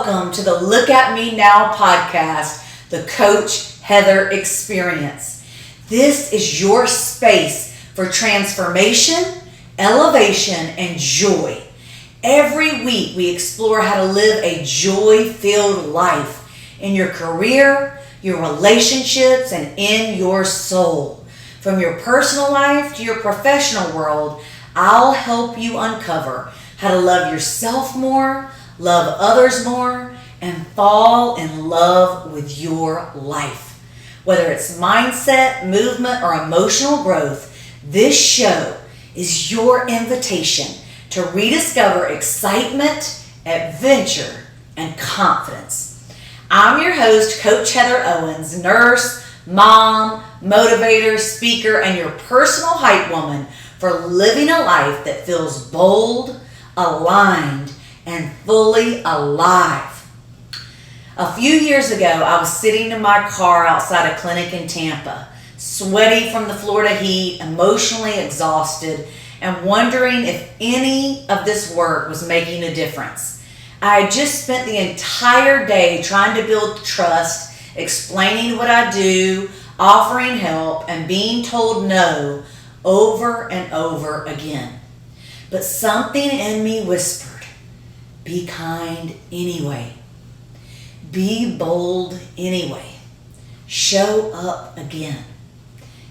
Welcome to the Look at Me Now podcast, the Coach Heather Experience. This is your space for transformation, elevation, and joy. Every week we explore how to live a joy-filled life in your career, your relationships, and in your soul. From your personal life to your professional world, I'll help you uncover how to love yourself more, love others more, and fall in love with your life. Whether it's mindset, movement, or emotional growth, this show is your invitation to rediscover excitement, adventure, and confidence. I'm your host, Coach Heather Owens, nurse, mom, motivator, speaker, and your personal hype woman for living a life that feels bold, aligned, and fully alive. A few years ago, I was sitting in my car outside a clinic in Tampa, sweaty from the Florida heat, emotionally exhausted, and wondering if any of this work was making a difference. I had just spent the entire day trying to build trust, explaining what I do, offering help, and being told no over and over again. But something in me whispered, be kind anyway. Be bold anyway. Show up again.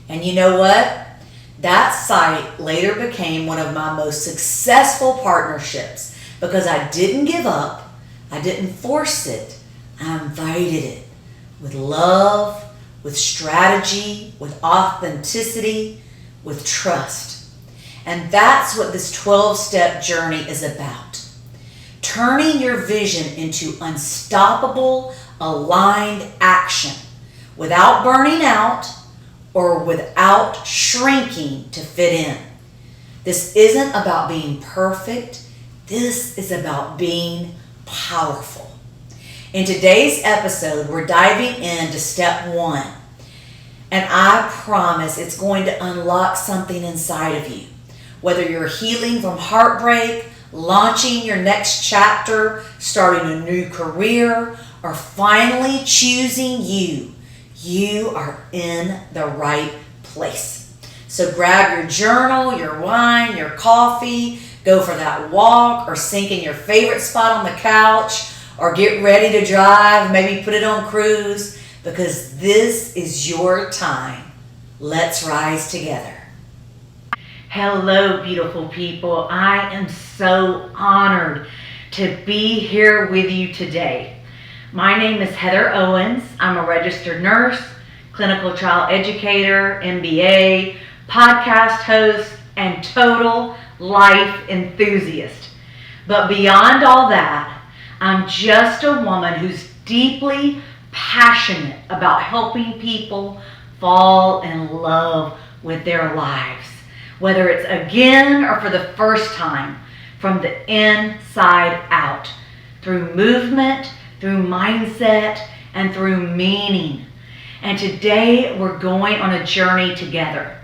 And you know what? That site later became one of my most successful partnerships because I didn't give up. I didn't force it. I invited it with love, with strategy, with authenticity, with trust. And that's what this 12-step journey is about. Turning your vision into unstoppable, aligned action without burning out or without shrinking to fit in. This isn't about being perfect. This is about being powerful. In today's episode, we're diving into step 1. And I promise it's going to unlock something inside of you. Whether you're healing from heartbreak, launching your next chapter, starting a new career, or finally choosing you, you are in the right place. So grab your journal, your wine, your coffee, go for that walk, or sink in your favorite spot on the couch, or get ready to drive, maybe put it on cruise, because this is your time. Let's rise together. Hello, beautiful people. I am so honored to be here with you today. My name is Heather Owens. I'm a registered nurse, clinical trial educator, MBA, podcast host, and total life enthusiast. But beyond all that, I'm just a woman who's deeply passionate about helping people fall in love with their lives, whether it's again or for the first time, from the inside out, through movement, through mindset, and through meaning. And today we're going on a journey together,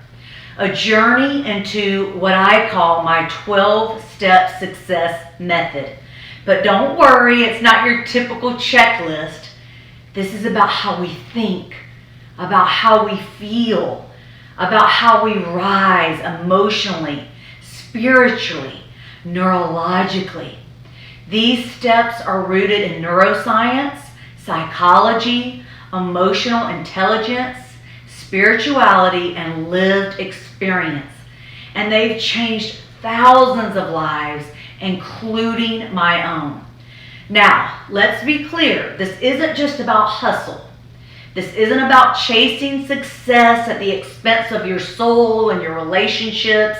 a journey into what I call my 12-step success method. But don't worry, it's not your typical checklist. This is about how we think, about how we feel, about how we rise emotionally, spiritually, neurologically. These steps are rooted in neuroscience, psychology, emotional intelligence, spirituality, and lived experience. And they've changed thousands of lives, including my own. Now, let's be clear. This isn't just about hustle. This isn't about chasing success at the expense of your soul and your relationships.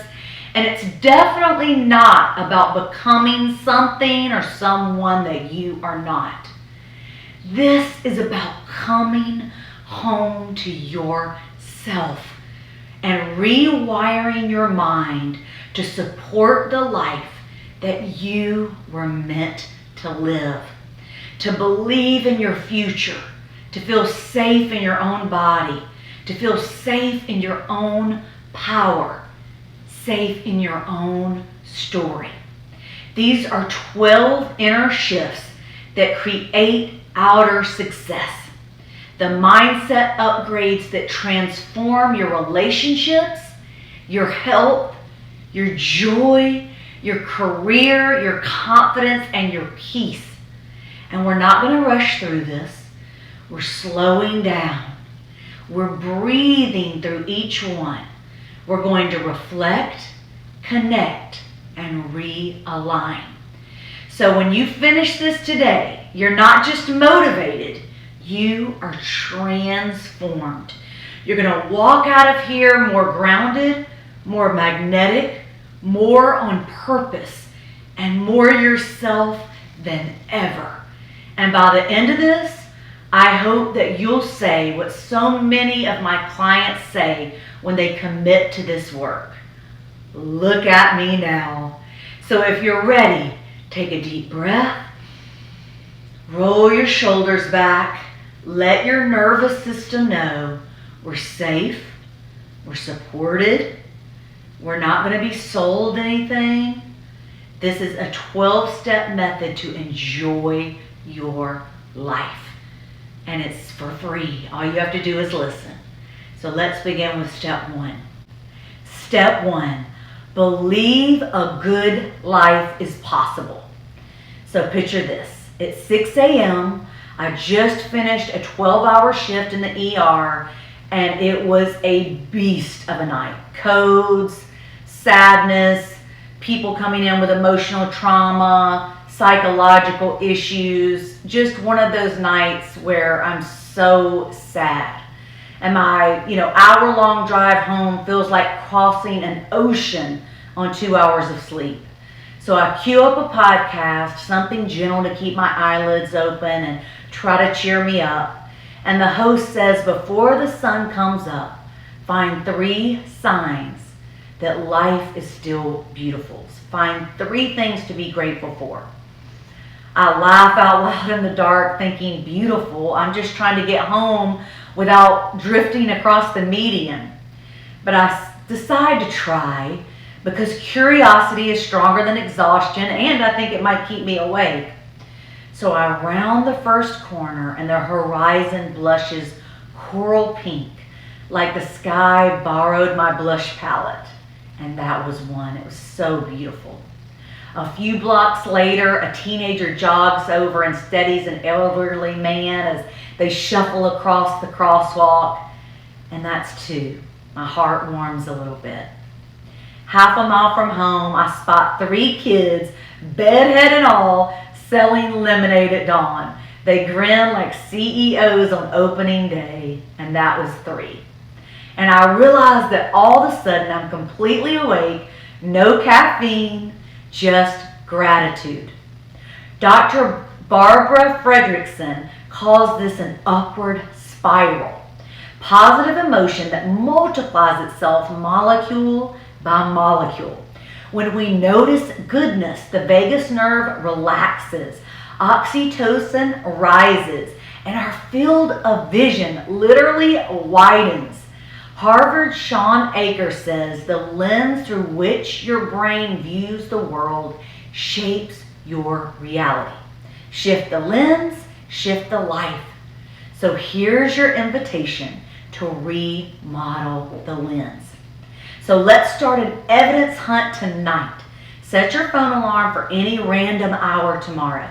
And it's definitely not about becoming something or someone that you are not. This is about coming home to yourself and rewiring your mind to support the life that you were meant to live, to believe in your future, to feel safe in your own body, to feel safe in your own power, safe in your own story. These are 12 inner shifts that create outer success. The mindset upgrades that transform your relationships, your health, your joy, your career, your confidence, and your peace. And we're not going to rush through this. We're slowing down. We're breathing through each one. We're going to reflect, connect, and realign. So when you finish this today, you're not just motivated, you are transformed. You're going to walk out of here more grounded, more magnetic, more on purpose, and more yourself than ever. And by the end of this, I hope that you'll say what so many of my clients say when they commit to this work. Look at me now. So if you're ready, take a deep breath, roll your shoulders back, let your nervous system know we're safe, we're supported, we're not going to be sold anything. This is a 12-step method to enjoy your life. And it's for free. All you have to do is listen. So let's begin with step one. Step one, believe a good life is possible. So picture this. It's 6 a.m. I just finished a 12-hour shift in the ER, and it was a beast of a night. Codes, sadness, people coming in with emotional trauma, psychological issues, just one of those nights where I'm so sad. And my, hour-long drive home feels like crossing an ocean on 2 hours of sleep. So I cue up a podcast, something gentle to keep my eyelids open and try to cheer me up. And the host says, before the sun comes up, find 3 signs that life is still beautiful. Find 3 things to be grateful for. I laugh out loud in the dark thinking, beautiful, I'm just trying to get home without drifting across the median. But I decide to try because curiosity is stronger than exhaustion, and I think it might keep me awake. So I round the first corner and the horizon blushes coral pink, like the sky borrowed my blush palette. And that was one. It was so beautiful. A few blocks later, a teenager jogs over and steadies an elderly man as they shuffle across the crosswalk. And that's 2. My heart warms a little bit. Half a mile from home, I spot 3 kids, bedhead and all, selling lemonade at dawn. They grin like CEOs on opening day, and that was 3. And I realize that all of a sudden I'm completely awake, no caffeine, just gratitude. Dr. Barbara Fredrickson calls this an upward spiral. Positive emotion that multiplies itself molecule by molecule. When we notice goodness, the vagus nerve relaxes, oxytocin rises, and our field of vision literally widens. Harvard's Sean Aker says the lens through which your brain views the world shapes your reality. Shift the lens, shift the life. So here's your invitation to remodel the lens. So let's start an evidence hunt tonight. Set your phone alarm for any random hour tomorrow.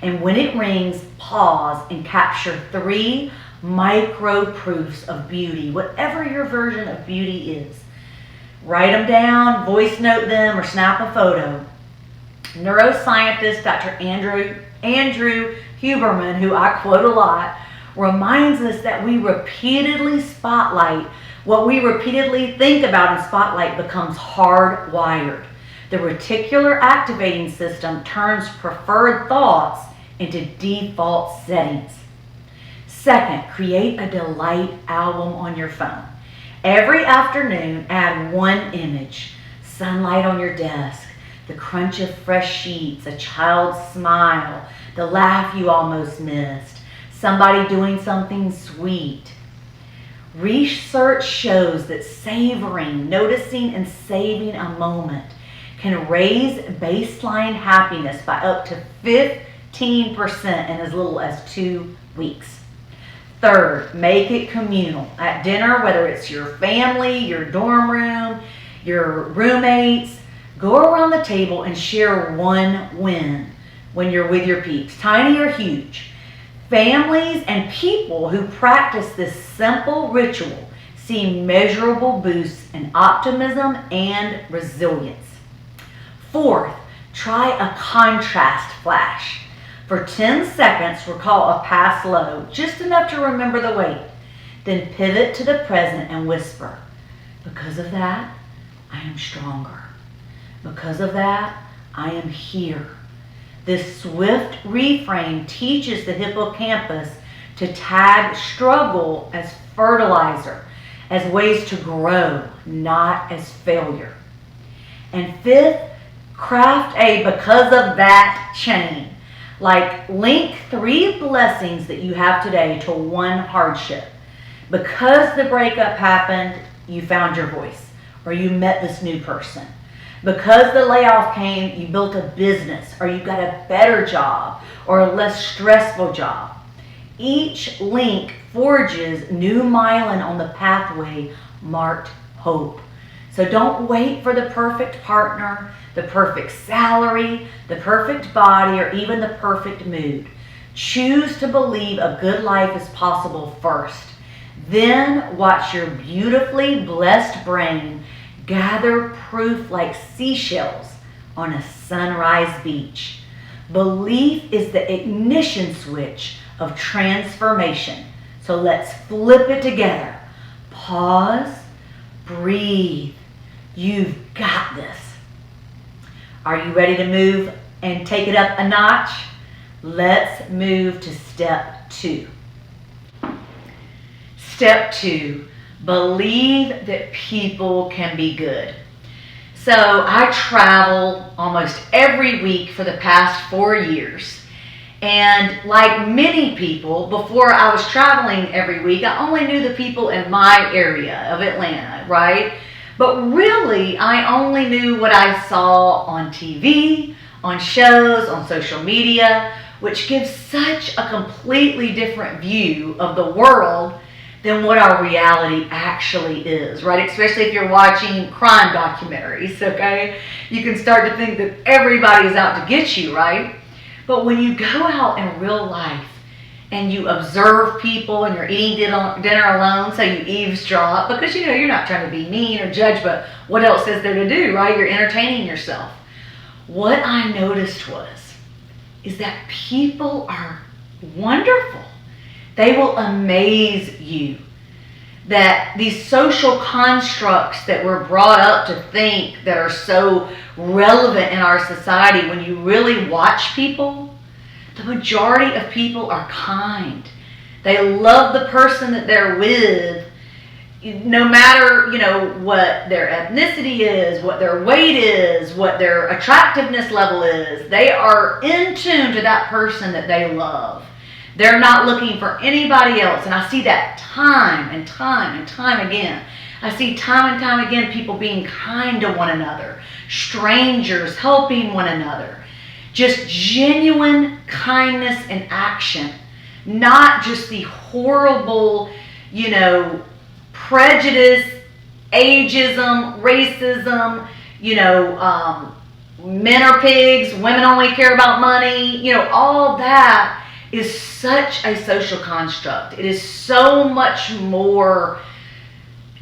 And when it rings, pause and capture 3 micro proofs of beauty, whatever your version of beauty is. Write them down, voice note them, or snap a photo. Neuroscientist Dr. Andrew Huberman, who I quote a lot, reminds us that we repeatedly spotlight. What we repeatedly think about in spotlight becomes hardwired. The reticular activating system turns preferred thoughts into default settings. Second, create a delight album on your phone. Every afternoon, add 1 image. Sunlight on your desk, the crunch of fresh sheets, a child's smile, the laugh you almost missed, somebody doing something sweet. Research shows that savoring, noticing, and saving a moment can raise baseline happiness by up to 15% in as little as 2 weeks. Third, make it communal. At dinner, whether it's your family, your dorm room, your roommates, go around the table and share one win when you're with your peeps, tiny or huge. Families and people who practice this simple ritual see measurable boosts in optimism and resilience. Fourth, try a contrast flash. For 10 seconds, recall a past low, just enough to remember the weight. Then pivot to the present and whisper, because of that, I am stronger. Because of that, I am here. This swift reframe teaches the hippocampus to tag struggle as fertilizer, as ways to grow, not as failure. And fifth, craft a because of that chain. Like link 3 blessings that you have today to 1 hardship. Because the breakup happened, you found your voice, or you met this new person. Because the layoff came, you built a business, or you got a better job, or a less stressful job. Each link forges new myelin on the pathway marked hope. So don't wait for the perfect partner, the perfect salary, the perfect body, or even the perfect mood. Choose to believe a good life is possible first. Then watch your beautifully blessed brain gather proof like seashells on a sunrise beach. Belief is the ignition switch of transformation. So let's flip it together. Pause, breathe. You've got this. Are you ready to move and take it up a notch? Let's move to step 2. Step 2, believe that people can be good. So I travel almost every week for the past 4 years. And like many people, before I was traveling every week, I only knew the people in my area of Atlanta, right? But really, I only knew what I saw on TV, on shows, on social media, which gives such a completely different view of the world than what our reality actually is, right? Especially if you're watching crime documentaries, okay? You can start to think that everybody is out to get you, right? But when you go out in real life and you observe people and you're eating dinner alone, so you eavesdrop, because you know you're not trying to be mean or judge, but what else is there to do, right? You're entertaining yourself. What I noticed is that people are wonderful. They will amaze you. That these social constructs that we're brought up to think that are so relevant in our society, when you really watch people, the majority of people are kind. They love the person that they're with, no matter, what their ethnicity is, what their weight is, what their attractiveness level is. They are in tune to that person that they love. They're not looking for anybody else. And I see that time and time and time again. I see time and time again people being kind to one another. Strangers helping one another. Just genuine kindness in action. Not just the horrible, prejudice, ageism, racism, men are pigs, women only care about money, all that is such a social construct. It is so much more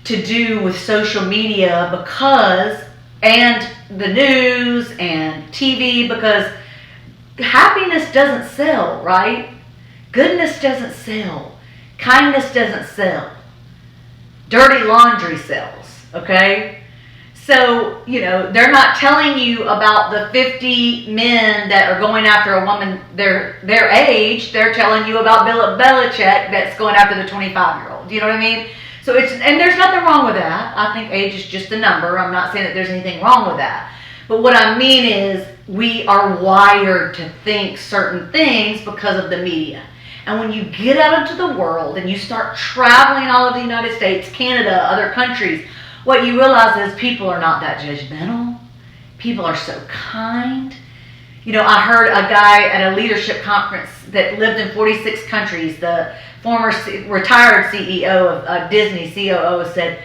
to do with social media and the news and TV, because happiness doesn't sell, right? Goodness doesn't sell. Kindness doesn't sell. Dirty laundry sells, okay? So, they're not telling you about the 50 men that are going after a woman their age. They're telling you about Bill Belichick that's going after the 25-year-old. You know what I mean? So and there's nothing wrong with that. I think age is just a number. I'm not saying that there's anything wrong with that. But what I mean is we are wired to think certain things because of the media. And when you get out into the world and you start traveling all over the United States, Canada, other countries, what you realize is people are not that judgmental. People are so kind. I heard a guy at a leadership conference that lived in 46 countries, the former retired CEO of Disney, COO, said,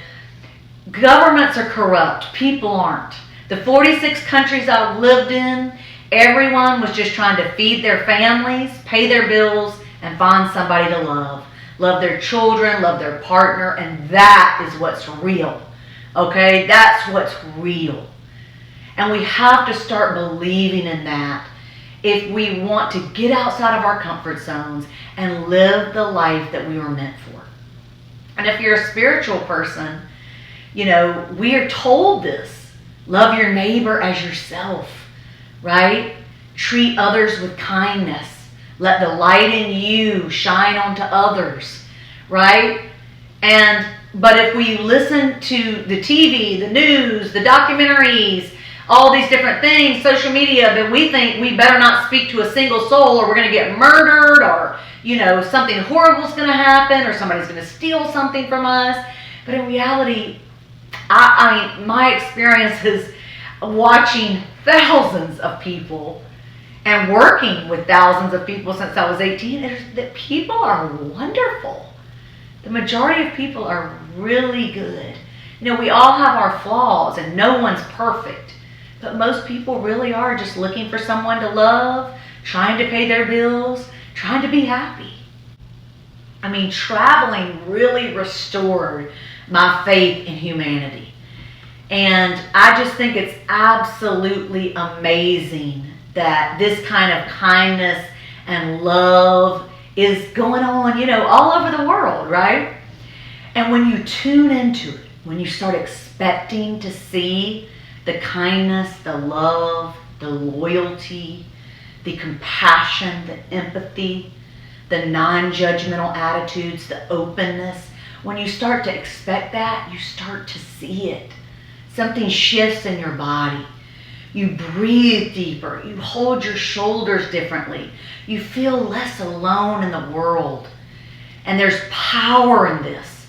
governments are corrupt, people aren't. The 46 countries I lived in, everyone was just trying to feed their families, pay their bills, and find somebody to love. Love their children, love their partner, and that is what's real. Okay? That's what's real. And we have to start believing in that if we want to get outside of our comfort zones and live the life that we were meant for. And if you're a spiritual person, we are told this. Love your neighbor as yourself, right? Treat others with kindness. Let the light in you shine onto others, right? But if we listen to the TV, the news, the documentaries, all these different things, social media, then we think we better not speak to a single soul or we're going to get murdered or, something horrible is going to happen or somebody's going to steal something from us. But in reality, I mean, my experience is watching thousands of people and working with thousands of people since I was 18 is that people are wonderful. The majority of people are really good. We all have our flaws and no one's perfect. But most people really are just looking for someone to love, trying to pay their bills, trying to be happy. I mean, traveling really restored my faith in humanity. And I just think it's absolutely amazing that this kind of kindness and love is going on, all over the world, right? And when you tune into it, when you start expecting to see the kindness, the love, the loyalty, the compassion, the empathy, the non-judgmental attitudes, the openness, when you start to expect that, you start to see it. Something shifts in your body. You breathe deeper. You hold your shoulders differently. You feel less alone in the world. And there's power in this.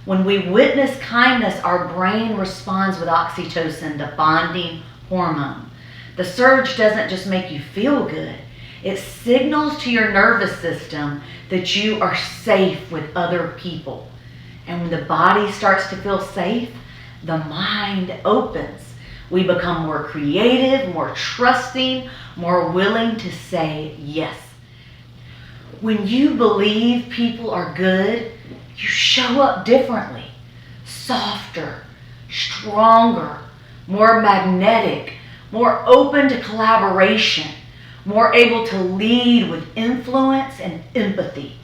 When we witness kindness, our brain responds with oxytocin, the bonding hormone. The surge doesn't just make you feel good. It signals to your nervous system that you are safe with other people. And when the body starts to feel safe, the mind opens. We become more creative, more trusting, more willing to say yes. When you believe people are good, you show up differently, softer, stronger, more magnetic, more open to collaboration, more able to lead with influence and empathy.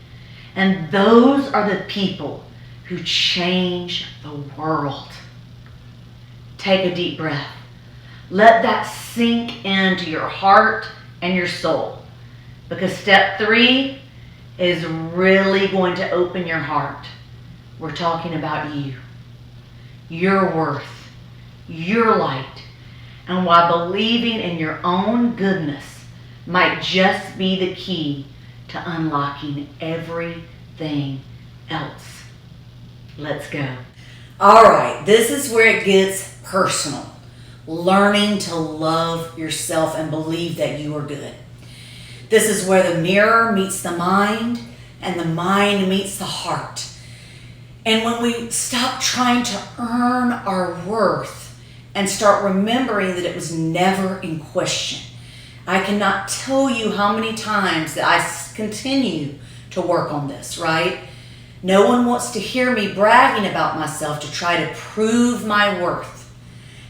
And those are the people who change the world. Take a deep breath. Let that sink into your heart and your soul. Because step 3 is really going to open your heart. We're talking about you, your worth, your light, and why believing in your own goodness might just be the key to unlocking everything else. Let's go. All right, this is where it gets personal. Learning to love yourself and believe that you are good. This is where the mirror meets the mind and the mind meets the heart. And when we stop trying to earn our worth and start remembering that it was never in question. I cannot tell you how many times that I continue to work on this, right? No one wants to hear me bragging about myself to try to prove my worth.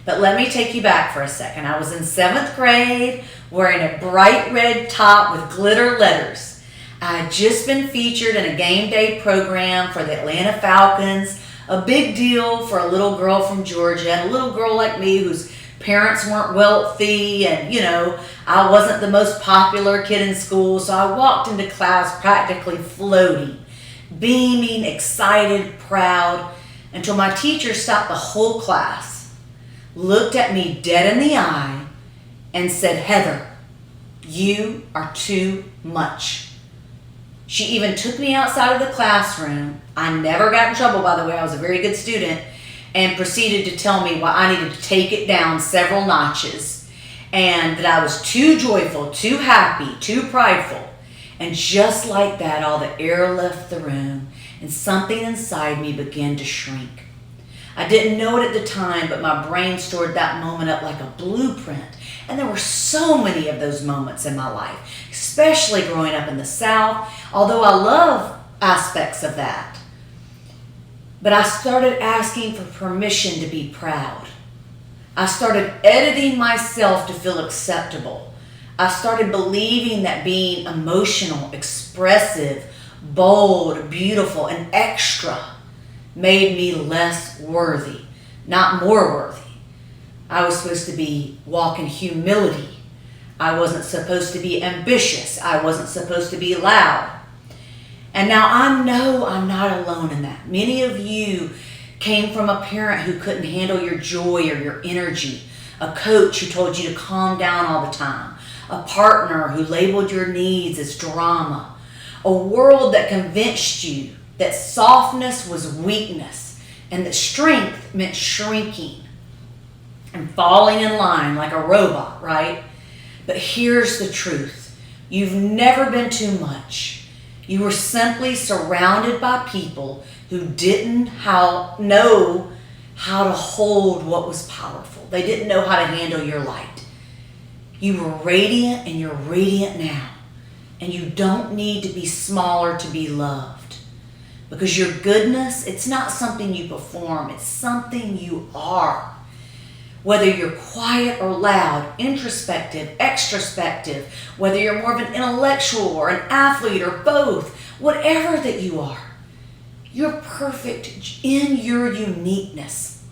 But let me take you back for a second. I was in 7th grade wearing a bright red top with glitter letters. I had just been featured in a game day program for the Atlanta Falcons, a big deal for a little girl from Georgia, and a little girl like me whose parents weren't wealthy, and I wasn't the most popular kid in school, so I walked into class practically floating, beaming, excited, proud, until my teacher stopped the whole class, looked at me dead in the eye, and said, "Heather, you are too much." She even took me outside of the classroom. I never got in trouble, by the way. I was a very good student. And proceeded to tell me why I needed to take it down several notches. and that I was too joyful, too happy, too prideful. And just like that, all the air left the room and something inside me began to shrink. I didn't know it at the time, but my brain stored that moment up like a blueprint. And there were so many of those moments in my life, especially growing up in the South, although I love aspects of that. But I started asking for permission to be proud. I started editing myself to feel acceptable. I started believing that being emotional, expressive, bold, beautiful, and extra made me less worthy, not more worthy. I was supposed to be walk in humility. I wasn't supposed to be ambitious. I wasn't supposed to be loud. And now I know I'm not alone in that. Many of you came from a parent who couldn't handle your joy or your energy, a coach who told you to calm down all the time, a partner who labeled your needs as drama, a world that convinced you that softness was weakness and that strength meant shrinking and falling in line like a robot, right? But here's the truth. You've never been too much. You were simply surrounded by people who didn't know how to hold what was powerful. They didn't know how to handle your light. You were radiant and you're radiant now. And you don't need to be smaller to be loved. Because your goodness, it's not something you perform. It's something you are. Whether you're quiet or loud, introspective, extrospective, whether you're more of an intellectual or an athlete or both, whatever that you are, you're perfect in your uniqueness.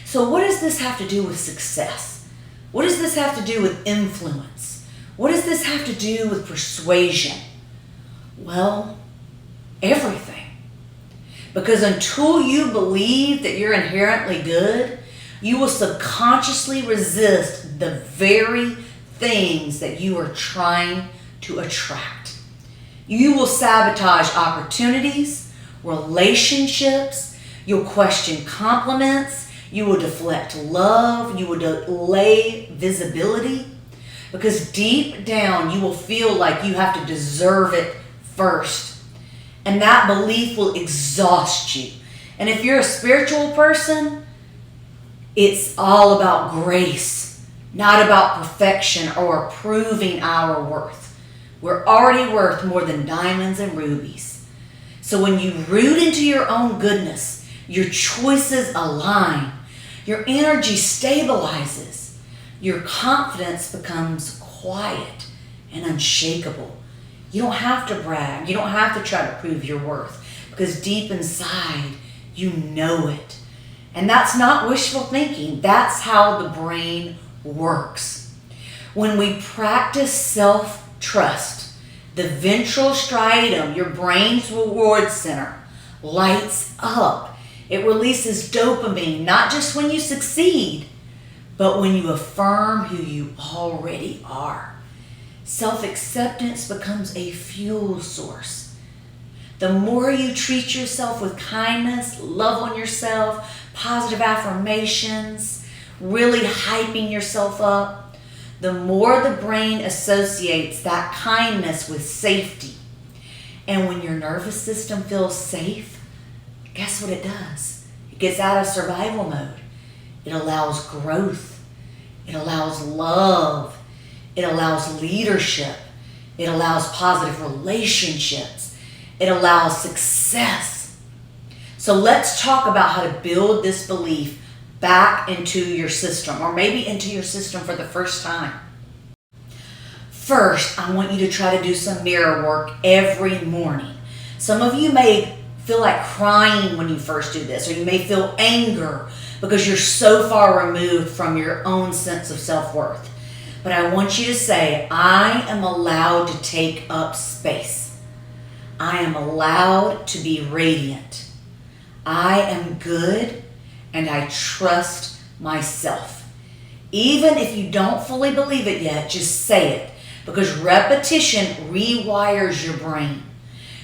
So what does this have to do with success? What does this have to do with influence? What does this have to do with persuasion? Well, everything. Because until you believe that you're inherently good, you will subconsciously resist the very things that you are trying to attract. You will sabotage opportunities, relationships, you'll question compliments, you will deflect love, you will delay visibility, because deep down you will feel like you have to deserve it first. And that belief will exhaust you. And if you're a spiritual person, it's all about grace, not about perfection or proving our worth. We're already worth more than diamonds and rubies. So when you root into your own goodness, your choices align, your energy stabilizes, your confidence becomes quiet and unshakable. You don't have to brag. You don't have to try to prove your worth, because deep inside, you know it. And that's not wishful thinking. That's how the brain works. When we practice self-trust, the ventral striatum, your brain's reward center, lights up. It releases dopamine, not just when you succeed, but when you affirm who you already are. Self-acceptance becomes a fuel source. The more you treat yourself with kindness, love on yourself, positive affirmations, really hyping yourself up, the more the brain associates that kindness with safety. And when your nervous system feels safe, guess what it does? It gets out of survival mode. It allows growth. It allows love. It allows leadership. It allows positive relationships. It allows success. So let's talk about how to build this belief back into your system, or maybe into your system for the first time. First, I want you to try to do some mirror work every morning. Some of you may feel like crying when you first do this, or you may feel anger because you're so far removed from your own sense of self-worth. But I want you to say, I am allowed to take up space. I am allowed to be radiant. I am good, and I trust myself. Even if you don't fully believe it yet, just say it, because repetition rewires your brain.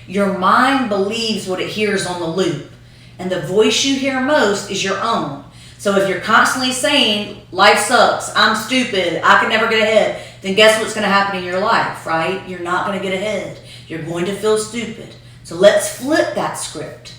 Your mind believes what it hears on the loop, and the voice you hear most is your own. So if you're constantly saying, life sucks, I'm stupid, I can never get ahead, then guess what's going to happen in your life, right? You're not going to get ahead. You're going to feel stupid. So let's flip that script.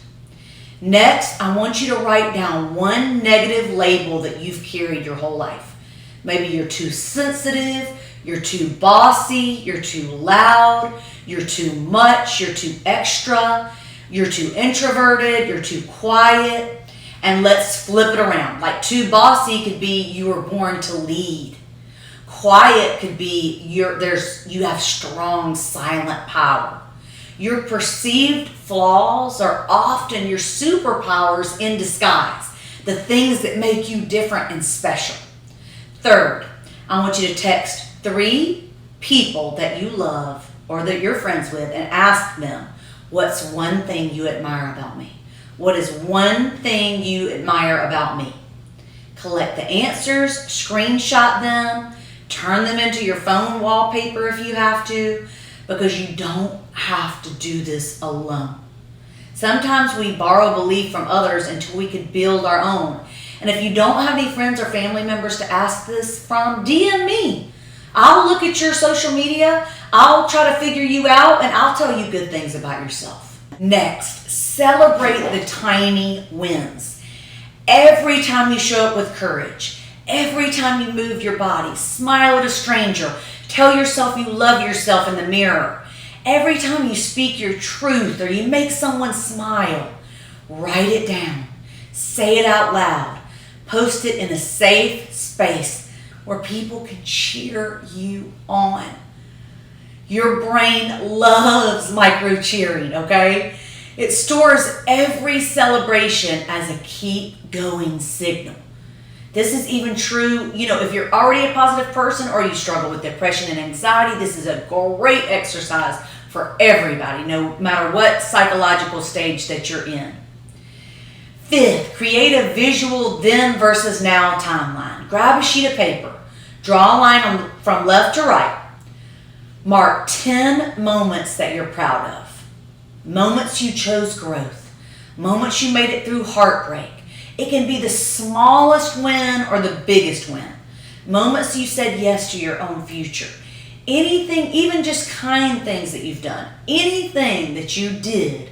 Next, I want you to write down one negative label that you've carried your whole life. Maybe you're too sensitive, you're too bossy, you're too loud, you're too much, you're too extra, you're too introverted, you're too quiet. And let's flip it around. Like too bossy could be you were born to lead. Quiet could be you have strong silent power. Your perceived flaws are often your superpowers in disguise, the things that make you different and special. Third, I want you to text 3 people that you love or that you're friends with and ask them, what's one thing you admire about me? What is one thing you admire about me? Collect the answers, screenshot them, turn them into your phone wallpaper if you have to, because you don't have to do this alone. Sometimes we borrow belief from others until we can build our own. And if you don't have any friends or family members to ask this from, DM me. I'll look at your social media, I'll try to figure you out, and I'll tell you good things about yourself. Next, celebrate the tiny wins. Every time you show up with courage, every time you move your body, smile at a stranger, tell yourself you love yourself in the mirror, every time you speak your truth or you make someone smile, write it down, say it out loud, post it in a safe space where people can cheer you on. Your brain loves micro cheering, okay? It stores every celebration as a keep going signal. This is even true, if you're already a positive person or you struggle with depression and anxiety, this is a great exercise for everybody, no matter what psychological stage that you're in. Fifth, create a visual then versus now timeline. Grab a sheet of paper, draw a line from left to right. Mark 10 moments that you're proud of. Moments you chose growth. Moments you made it through heartbreak. It can be the smallest win or the biggest win. Moments you said yes to your own future. Anything, even just kind things that you've done. Anything that you did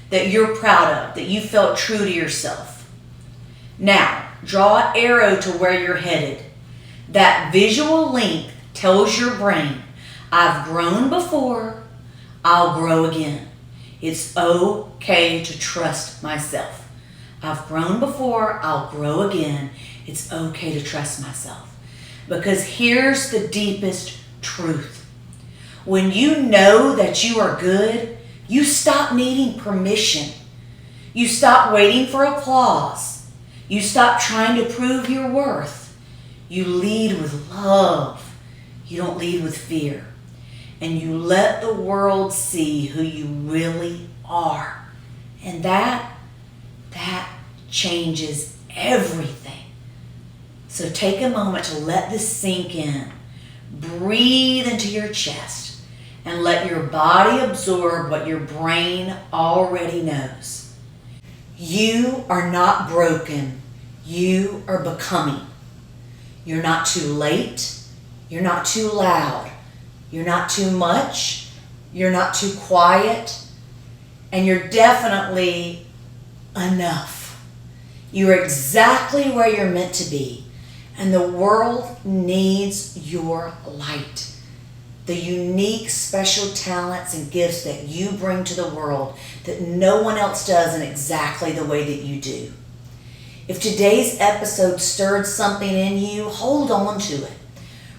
that you're proud of, that you felt true to yourself. Now, draw an arrow to where you're headed. That visual link tells your brain, I've grown before, I'll grow again. It's okay to trust myself. I've grown before, I'll grow again. It's okay to trust myself. Because here's the deepest truth. When you know that you are good, you stop needing permission. You stop waiting for applause. You stop trying to prove your worth. You lead with love. You don't lead with fear. And you let the world see who you really are. And that changes everything. So take a moment to let this sink in. Breathe into your chest and let your body absorb what your brain already knows. You are not broken. You are becoming. You're not too late. You're not too loud. You're not too much. You're not too quiet. And you're definitely enough. You're exactly where you're meant to be. And the world needs your light. The unique, special talents and gifts that you bring to the world that no one else does in exactly the way that you do. If today's episode stirred something in you, hold on to it.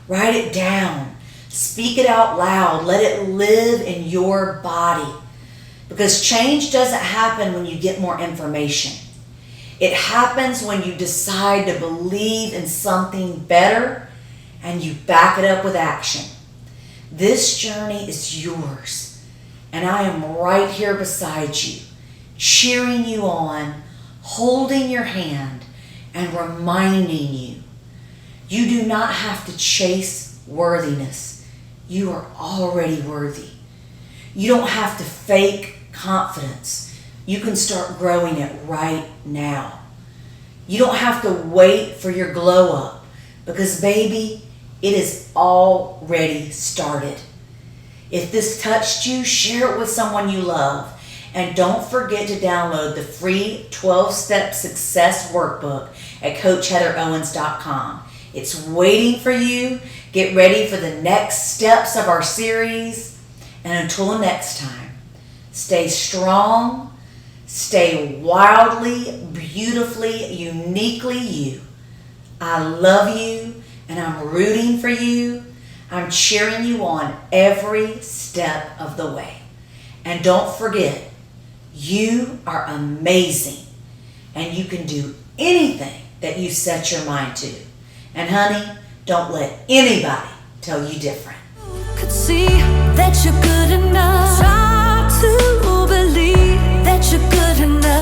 Write it down. Speak it out loud. Let it live in your body. Because change doesn't happen when you get more information. It happens when you decide to believe in something better and you back it up with action. This journey is yours, and I am right here beside you, cheering you on, holding your hand, and reminding you. You do not have to chase worthiness. You are already worthy. You don't have to fake confidence. You can start growing it right now. You don't have to wait for your glow up because, baby, it is already started. If this touched you, share it with someone you love. And don't forget to download the free 12-step success workbook at CoachHeatherOwens.com. It's waiting for you. Get ready for the next steps of our series. And until next time, stay strong, stay wildly, beautifully, uniquely you. I love you and I'm rooting for you. I'm cheering you on every step of the way. And don't forget, you are amazing and you can do anything that you set your mind to. And honey, don't let anybody tell you different. Could see that you're good enough. Try to believe that you're good enough.